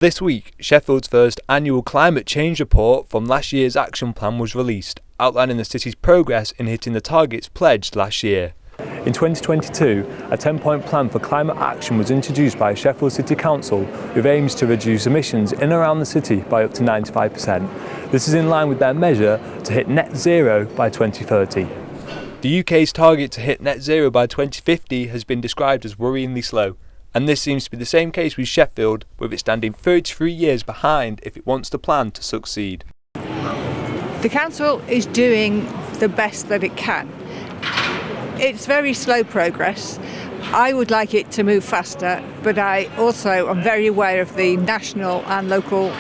This week, Sheffield's first annual climate change report from last year's action plan was released, outlining the city's progress in hitting the targets pledged last year. In 2022, a 10-point plan for climate action was introduced by Sheffield City Council with aims to reduce emissions in and around the city by up to 95%. This is in line with their measure to hit net zero by 2030. The UK's target to hit net zero by 2050 has been described as worryingly slow. And this seems to be the same case with Sheffield, with it standing 33 years behind if it wants the plan to succeed. The council is doing the best that it can. It's very slow progress. I would like it to move faster, but I also am very aware of the national and local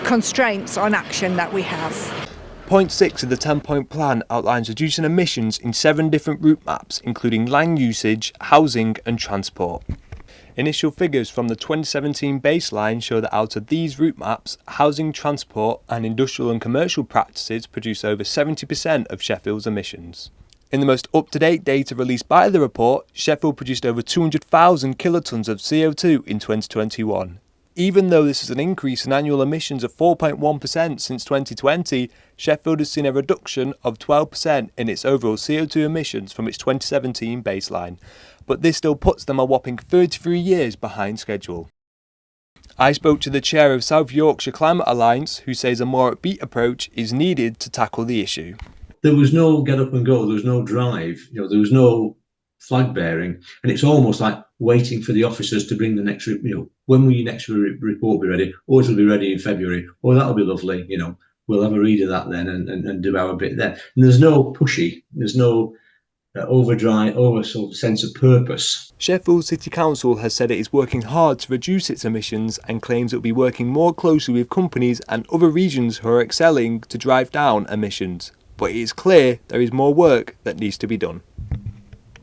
constraints on action that we have. Point 6 of the 10-point plan outlines reducing emissions in 7 different route maps, including land usage, housing and transport. Initial figures from the 2017 baseline show that out of these route maps, housing, transport and industrial and commercial practices produce over 70% of Sheffield's emissions. In the most up-to-date data released by the report, Sheffield produced over 200,000 kilotons of CO2 in 2021. Even though this is an increase in annual emissions of 4.1% since 2020, Sheffield has seen a reduction of 12% in its overall CO2 emissions from its 2017 baseline, but this still puts them a whopping 33 years behind schedule. I spoke to the chair of South Yorkshire Climate Alliance, who says a more upbeat approach is needed to tackle the issue. There was no get up and go, there was no drive, there was no flag bearing, and it's almost like waiting for the officers to bring the next, when will your next report be ready? Oh, it'll be ready in February. Oh, that'll be lovely. We'll have a read of that then and do our bit there. And there's no pushy, there's no sort of sense of purpose. Sheffield City Council has said it is working hard to reduce its emissions and claims it will be working more closely with companies and other regions who are excelling to drive down emissions. But it is clear there is more work that needs to be done.